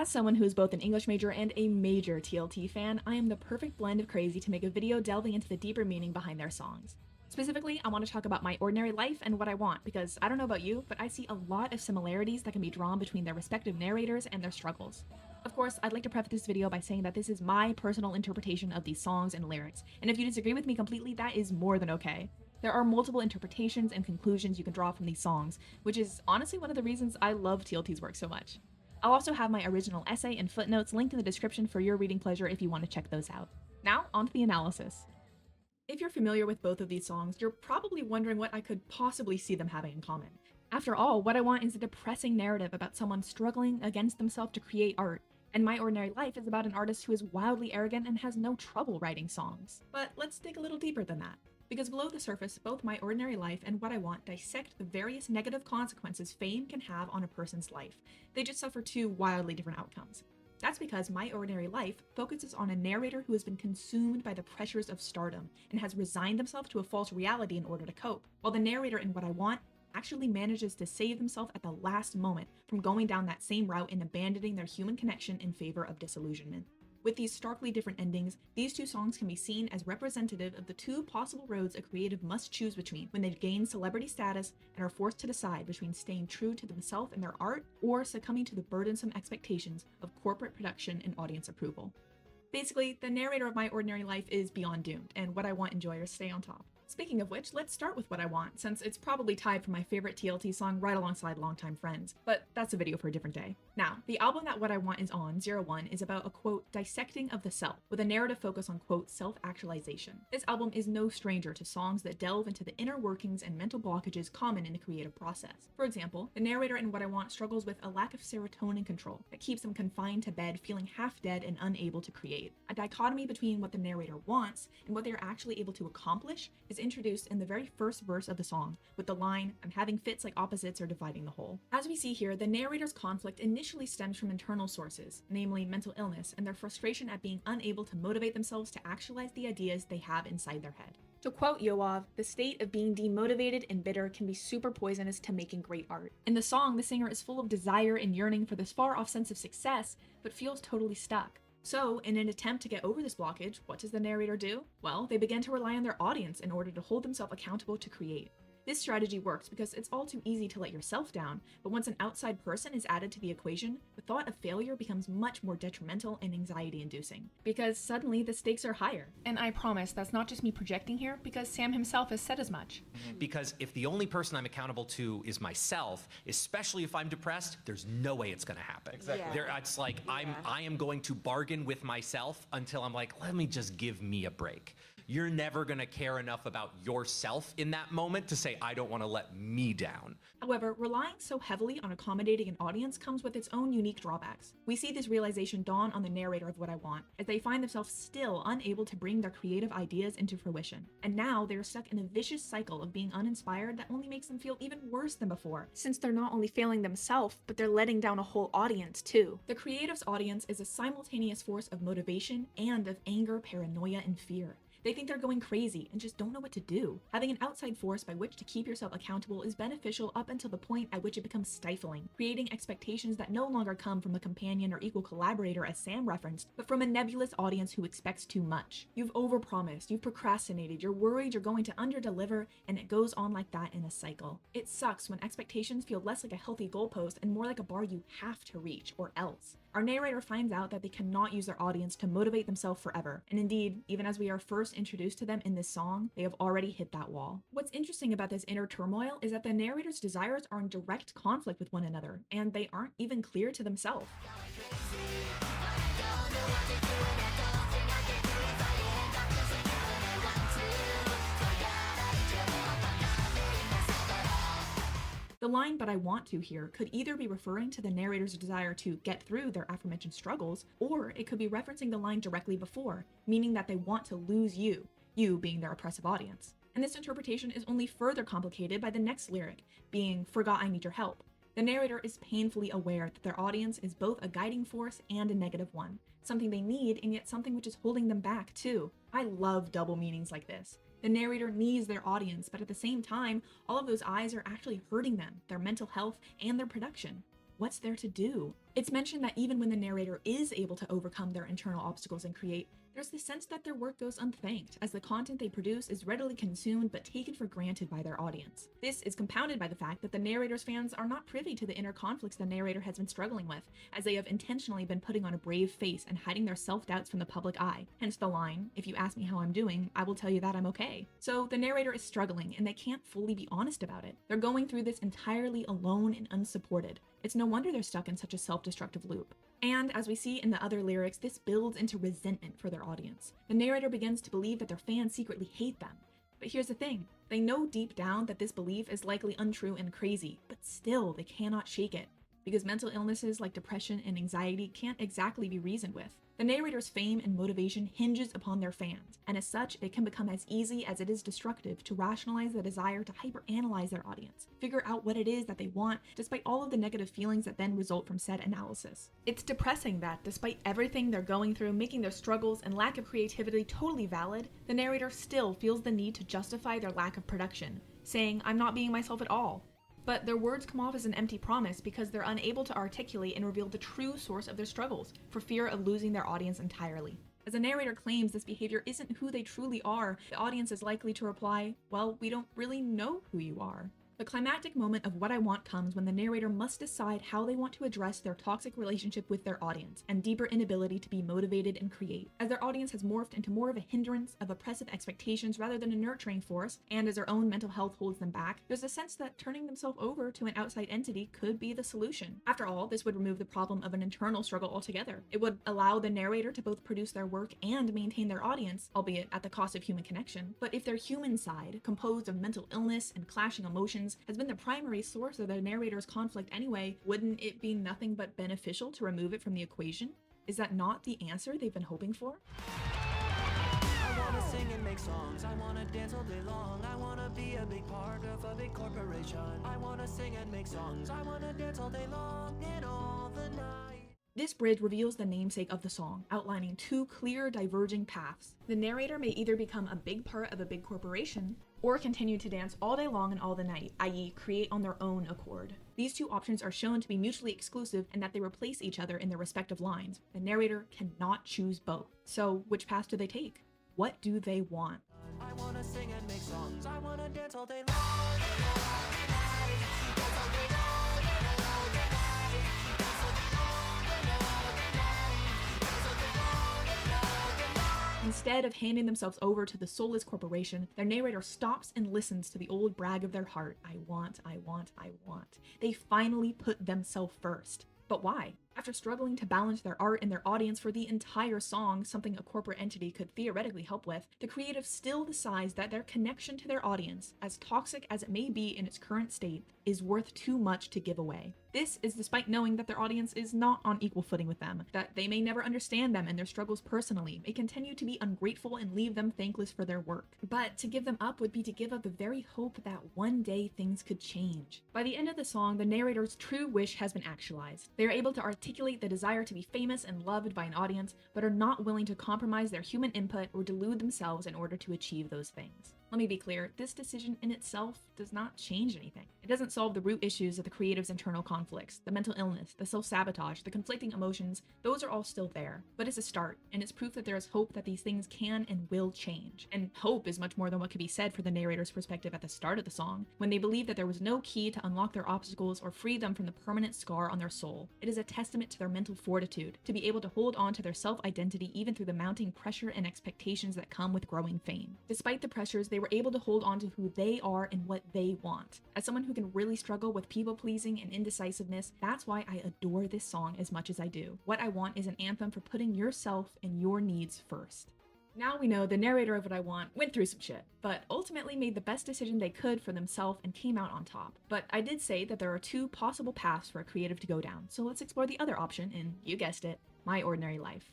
As someone who is both an English major and a major TLT fan, I am the perfect blend of crazy to make a video delving into the deeper meaning behind their songs. Specifically, I want to talk about My Ordinary Life and What I Want, because I don't know about you, but I see a lot of similarities that can be drawn between their respective narrators and their struggles. Of course, I'd like to preface this video by saying that this is my personal interpretation of these songs and lyrics, and if you disagree with me completely, that is more than okay. There are multiple interpretations and conclusions you can draw from these songs, which is honestly one of the reasons I love TLT's work so much. I'll also have my original essay and footnotes linked in the description for your reading pleasure if you want to check those out. Now, on to the analysis. If you're familiar with both of these songs, you're probably wondering what I could possibly see them having in common. After all, What I Want is a depressing narrative about someone struggling against themselves to create art, and My Ordinary Life is about an artist who is wildly arrogant and has no trouble writing songs. But let's dig a little deeper than that. Because below the surface, both My Ordinary Life and What I Want dissect the various negative consequences fame can have on a person's life. They just suffer two wildly different outcomes. That's because My Ordinary Life focuses on a narrator who has been consumed by the pressures of stardom and has resigned themselves to a false reality in order to cope, while the narrator in What I Want actually manages to save themselves at the last moment from going down that same route and abandoning their human connection in favor of disillusionment. With these starkly different endings, these two songs can be seen as representative of the two possible roads a creative must choose between when they've gained celebrity status and are forced to decide between staying true to themselves and their art or succumbing to the burdensome expectations of corporate production and audience approval. Basically, the narrator of My Ordinary Life is beyond doomed, and What I Want enjoyers stay on top. Speaking of which, let's start with What I Want, since it's probably tied for my favorite TLT song right alongside Longtime Friends, but that's a video for a different day. Now, the album that What I Want is on, 01, is about a quote, dissecting of the self, with a narrative focus on quote, self-actualization. This album is no stranger to songs that delve into the inner workings and mental blockages common in the creative process. For example, the narrator in What I Want struggles with a lack of serotonin control that keeps him confined to bed feeling half dead and unable to create. A dichotomy between what the narrator wants and what they are actually able to accomplish is introduced in the very first verse of the song, with the line, "I'm having fits like opposites are dividing the whole." As we see here, the narrator's conflict initially stems from internal sources, namely mental illness and their frustration at being unable to motivate themselves to actualize the ideas they have inside their head. To quote Yoav, the state of being demotivated and bitter can be super poisonous to making great art. In the song, the singer is full of desire and yearning for this far-off sense of success, but feels totally stuck. So, in an attempt to get over this blockage, what does the narrator do? Well, they begin to rely on their audience in order to hold themselves accountable to create. This strategy works because it's all too easy to let yourself down, but once an outside person is added to the equation, the thought of failure becomes much more detrimental and anxiety-inducing, because suddenly the stakes are higher. And I promise that's not just me projecting here, because Sam himself has said as much. Because if the only person I'm accountable to is myself, especially if I'm depressed, there's no way it's gonna happen. Exactly. It's like I am going to bargain with myself until I'm like, let me just give me a break. You're never gonna care enough about yourself in that moment to say, I don't wanna let me down. However, relying so heavily on accommodating an audience comes with its own unique drawbacks. We see this realization dawn on the narrator of What I Want, as they find themselves still unable to bring their creative ideas into fruition. And now they're stuck in a vicious cycle of being uninspired that only makes them feel even worse than before, since they're not only failing themselves, but they're letting down a whole audience too. The creative's audience is a simultaneous force of motivation and of anger, paranoia, and fear. They think they're going crazy and just don't know what to do. Having an outside force by which to keep yourself accountable is beneficial up until the point at which it becomes stifling, creating expectations that no longer come from a companion or equal collaborator as Sam referenced, but from a nebulous audience who expects too much. You've overpromised, you've procrastinated, you're worried you're going to underdeliver, and it goes on like that in a cycle. It sucks when expectations feel less like a healthy goalpost and more like a bar you have to reach, or else. Our narrator finds out that they cannot use their audience to motivate themselves forever, and indeed, even as we are first introduced to them in this song, they have already hit that wall. What's interesting about this inner turmoil is that the narrator's desires are in direct conflict with one another, and they aren't even clear to themselves. The line, "but I want to" here could either be referring to the narrator's desire to get through their aforementioned struggles, or it could be referencing the line directly before, meaning that they want to lose you being their oppressive audience. And this interpretation is only further complicated by the next lyric, being "forgot I need your help." The narrator is painfully aware that their audience is both a guiding force and a negative one, something they need and yet something which is holding them back too. I love double meanings like this. The narrator needs their audience, but at the same time, all of those eyes are actually hurting them, their mental health, and their production. what's there to do? It's mentioned that even when the narrator is able to overcome their internal obstacles and create, there's the sense that their work goes unthanked, as the content they produce is readily consumed but taken for granted by their audience. This is compounded by the fact that the narrator's fans are not privy to the inner conflicts the narrator has been struggling with, as they have intentionally been putting on a brave face and hiding their self-doubts from the public eye. Hence the line, "If you ask me how I'm doing, I will tell you that I'm okay." So the narrator is struggling, and they can't fully be honest about it. They're going through this entirely alone and unsupported. It's no wonder they're stuck in such a self-destructive loop. And as we see in the other lyrics, this builds into resentment for their audience. The narrator begins to believe that their fans secretly hate them. But here's the thing, they know deep down that this belief is likely untrue and crazy, but still they cannot shake it, because mental illnesses like depression and anxiety can't exactly be reasoned with. The narrator's fame and motivation hinges upon their fans, and as such, it can become as easy as it is destructive to rationalize the desire to hyperanalyze their audience, figure out what it is that they want, despite all of the negative feelings that then result from said analysis. It's depressing that, despite everything they're going through, making their struggles and lack of creativity totally valid, the narrator still feels the need to justify their lack of production, saying, "I'm not being myself at all." But their words come off as an empty promise because they're unable to articulate and reveal the true source of their struggles, for fear of losing their audience entirely. As the narrator claims this behavior isn't who they truly are, the audience is likely to reply, "Well, we don't really know who you are." The climactic moment of What I Want comes when the narrator must decide how they want to address their toxic relationship with their audience and deeper inability to be motivated and create. As their audience has morphed into more of a hindrance of oppressive expectations rather than a nurturing force, and as their own mental health holds them back, there's a sense that turning themselves over to an outside entity could be the solution. After all, this would remove the problem of an internal struggle altogether. It would allow the narrator to both produce their work and maintain their audience, albeit at the cost of human connection. But if their human side, composed of mental illness and clashing emotions, has been the primary source of the narrator's conflict anyway, wouldn't it be nothing but beneficial to remove it from the equation? Is that not the answer they've been hoping for? I wanna sing and make songs, I wanna dance all day long, I wanna be a big part of a big corporation. I wanna sing and make songs, I wanna dance all day long and all the night. This bridge reveals the namesake of the song, outlining two clear, diverging paths. The narrator may either become a big part of a big corporation, or continue to dance all day long and all the night, i.e. create on their own accord. These two options are shown to be mutually exclusive and that they replace each other in their respective lines. The narrator cannot choose both. So which path do they take? What do they want? I wanna sing and make songs, I wanna dance all day long. Instead of handing themselves over to the soulless corporation, their narrator stops and listens to the old brag of their heart. I want, I want, I want. They finally put themselves first. But why? After struggling to balance their art and their audience for the entire song, something a corporate entity could theoretically help with, the creative still decides that their connection to their audience, as toxic as it may be in its current state, is worth too much to give away. This is despite knowing that their audience is not on equal footing with them, that they may never understand them and their struggles personally, may continue to be ungrateful and leave them thankless for their work. But to give them up would be to give up the very hope that one day things could change. By the end of the song, the narrator's true wish has been actualized. They are able to articulate the desire to be famous and loved by an audience, but are not willing to compromise their human input or delude themselves in order to achieve those things. Let me be clear, this decision in itself does not change anything. It doesn't solve the root issues of the creative's internal conflicts, the mental illness, the self-sabotage, the conflicting emotions. Those are all still there. But it's a start, and it's proof that there is hope that these things can and will change. And hope is much more than what could be said for the narrator's perspective at the start of the song, when they believed that there was no key to unlock their obstacles or free them from the permanent scar on their soul. It is a testament to their mental fortitude, to be able to hold on to their self-identity even through the mounting pressure and expectations that come with growing fame. Despite the pressures, they were able to hold on to who they are and what they want. As someone who can really struggle with people-pleasing and indecisiveness, that's why I adore this song as much as I do. What I Want is an anthem for putting yourself and your needs first. Now we know the narrator of What I Want went through some shit, but ultimately made the best decision they could for themselves and came out on top. But I did say that there are two possible paths for a creative to go down, so let's explore the other option in, you guessed it, my ordinary life.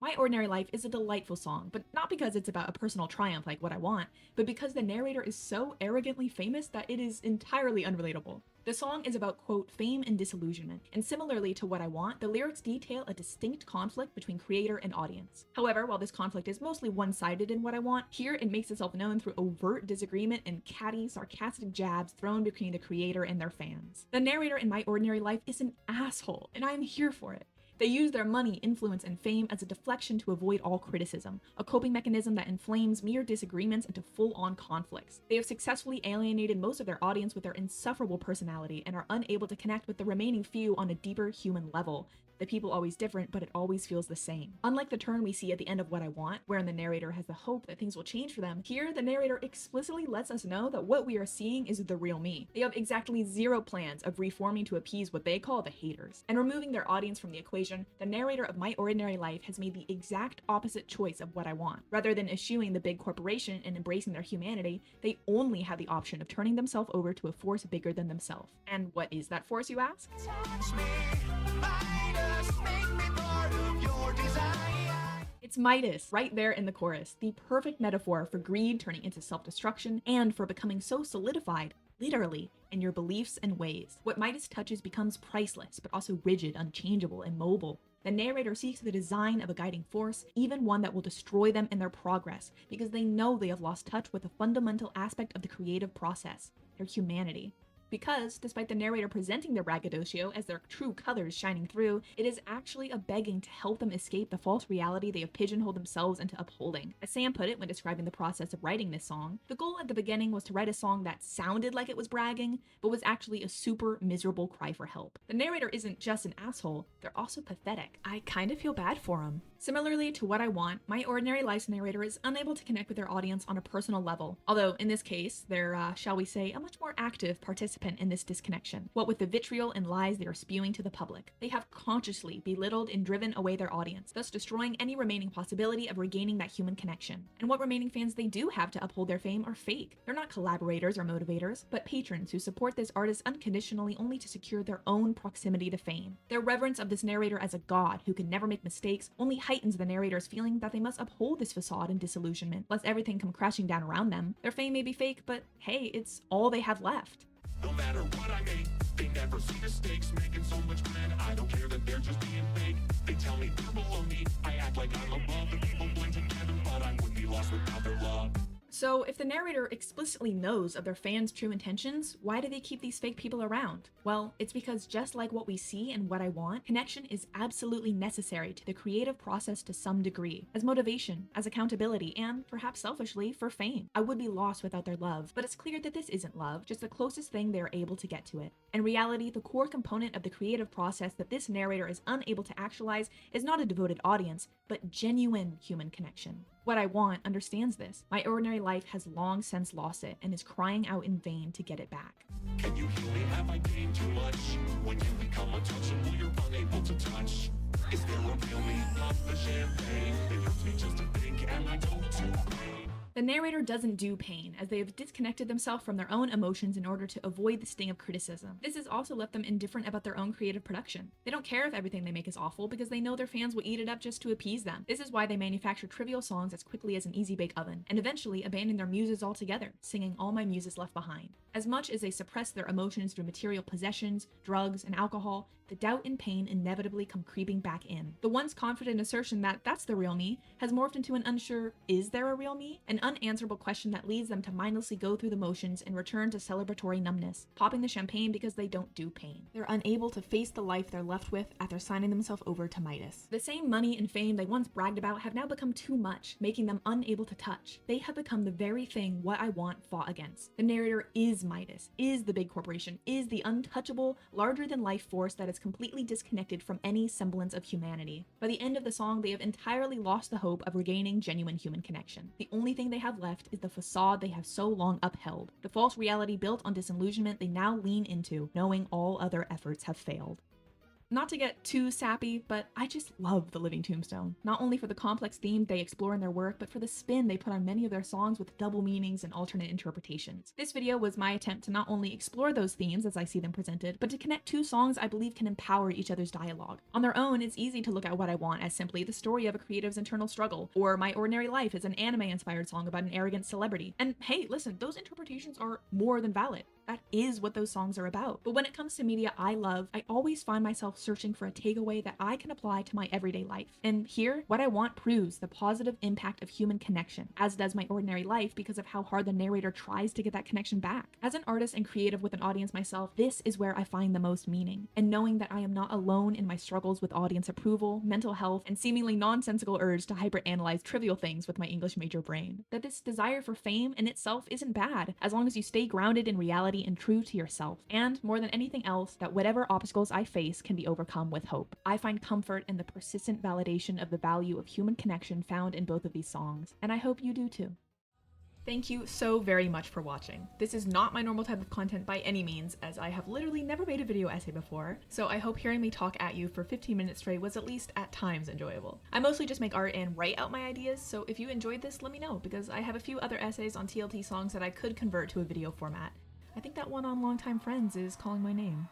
My My Ordinary Life is a delightful song, but not because it's about a personal triumph like What I Want, but because the narrator is so arrogantly famous that it is entirely unrelatable. The song is about, quote, fame and disillusionment, and similarly to What I Want, the lyrics detail a distinct conflict between creator and audience. However, while this conflict is mostly one-sided in What I Want, here it makes itself known through overt disagreement and catty, sarcastic jabs thrown between the creator and their fans. The narrator in My Ordinary Life is an asshole, and I am here for it. They use their money, influence, and fame as a deflection to avoid all criticism, a coping mechanism that inflames mere disagreements into full-on conflicts. They have successfully alienated most of their audience with their insufferable personality and are unable to connect with the remaining few on a deeper human level. The people always different, but it always feels the same. Unlike the turn we see at the end of What I Want, wherein the narrator has the hope that things will change for them, here the narrator explicitly lets us know that what we are seeing is the real me. They have exactly zero plans of reforming to appease what they call the haters. And removing their audience from the equation, the narrator of My Ordinary Life has made the exact opposite choice of What I Want. Rather than eschewing the big corporation and embracing their humanity, they only have the option of turning themselves over to a force bigger than themselves. And what is that force, you ask? Touch me, Midas, make me part of your desire. It's Midas, right there in the chorus, the perfect metaphor for greed turning into self-destruction and for becoming so solidified, literally, in your beliefs and ways. What Midas touches becomes priceless, but also rigid, unchangeable, and mobile. The narrator seeks the design of a guiding force, even one that will destroy them in their progress, because they know they have lost touch with a fundamental aspect of the creative process, their humanity. Because, despite the narrator presenting their braggadocio as their true colors shining through, it is actually a begging to help them escape the false reality they have pigeonholed themselves into upholding. As Sam put it when describing the process of writing this song, the goal at the beginning was to write a song that sounded like it was bragging, but was actually a super miserable cry for help. The narrator isn't just an asshole, they're also pathetic. I kind of feel bad for him. Similarly to What I Want, My Ordinary Life's narrator is unable to connect with their audience on a personal level, although in this case, they're, shall we say, a much more active participant in this disconnection, what with the vitriol and lies they are spewing to the public. They have consciously belittled and driven away their audience, thus destroying any remaining possibility of regaining that human connection. And what remaining fans they do have to uphold their fame are fake. They're not collaborators or motivators, but patrons who support this artist unconditionally only to secure their own proximity to fame. Their reverence of this narrator as a god who can never make mistakes only heightens the narrator's feeling that they must uphold this facade and disillusionment, lest everything come crashing down around them. Their fame may be fake, but hey, it's all they have left. No matter what I make, they never see mistakes. Making so much bread, I don't care that they're just being fake. They tell me they're below me, I act like I'm above. The people blend together, but I would be lost without their love. So if the narrator explicitly knows of their fans' true intentions, why do they keep these fake people around? Well, it's because just like what we see in What I Want, connection is absolutely necessary to the creative process to some degree, as motivation, as accountability, and, perhaps selfishly, for fame. I would be lost without their love, but it's clear that this isn't love, just the closest thing they are able to get to it. In reality, the core component of the creative process that this narrator is unable to actualize is not a devoted audience, but genuine human connection. What I Want understands this. My Ordinary Life has long since lost it and is crying out in vain to get it back. Can you heal me? Have I gained too much? When you become untouchable, you're unable to touch. Is there a real me? Pop the champagne. It hurts me just to think, and I don't do pain. The narrator doesn't do pain, as they have disconnected themselves from their own emotions in order to avoid the sting of criticism. This has also left them indifferent about their own creative production. They don't care if everything they make is awful because they know their fans will eat it up just to appease them. This is why they manufacture trivial songs as quickly as an easy-bake oven, and eventually abandon their muses altogether, singing All My Muses Left Behind. As much as they suppress their emotions through material possessions, drugs, and alcohol, the doubt and pain inevitably come creeping back in. The once confident assertion that that's the real me has morphed into an unsure, is there a real me? An unanswerable question that leads them to mindlessly go through the motions and return to celebratory numbness, popping the champagne because they don't do pain. They're unable to face the life they're left with after signing themselves over to Midas. The same money and fame they once bragged about have now become too much, making them unable to touch. They have become the very thing What I Want fought against. The narrator is Midas, is the big corporation, is the untouchable, larger-than-life force that is completely disconnected from any semblance of humanity. By the end of the song, they have entirely lost the hope of regaining genuine human connection. The only thing they have left is the facade they have so long upheld, the false reality built on disillusionment they now lean into, knowing all other efforts have failed. Not to get too sappy, but I just love the living Tombstone. Not only for the complex theme they explore in their work, but for the spin they put on many of their songs with double meanings and alternate interpretations. This video was my attempt to not only explore those themes as I see them presented, but to connect two songs I believe can empower each other's dialogue. On their own, it's easy to look at What I Want as simply the story of a creative's internal struggle, or My Ordinary Life is an anime-inspired song about an arrogant celebrity. And hey, listen, those interpretations are more than valid. That is what those songs are about. But when it comes to media I love, I always find myself searching for a takeaway that I can apply to my everyday life. And here, What I Want proves the positive impact of human connection, as does My Ordinary Life because of how hard the narrator tries to get that connection back. As an artist and creative with an audience myself, this is where I find the most meaning. And knowing that I am not alone in my struggles with audience approval, mental health, and seemingly nonsensical urge to hyperanalyze trivial things with my English major brain. That this desire for fame in itself isn't bad, as long as you stay grounded in reality and true to yourself. And more than anything else, that whatever obstacles I face can be overcome with hope. I find comfort in the persistent validation of the value of human connection found in both of these songs, and I hope you do too. Thank you so very much for watching. This is not my normal type of content by any means, as I have literally never made a video essay before, so I hope hearing me talk at you for 15 minutes straight was at least at times enjoyable. I mostly just make art and write out my ideas, so if you enjoyed this, let me know, because I have a few other essays on TLT songs that I could convert to a video format. I think that one on Longtime Friends is calling my name.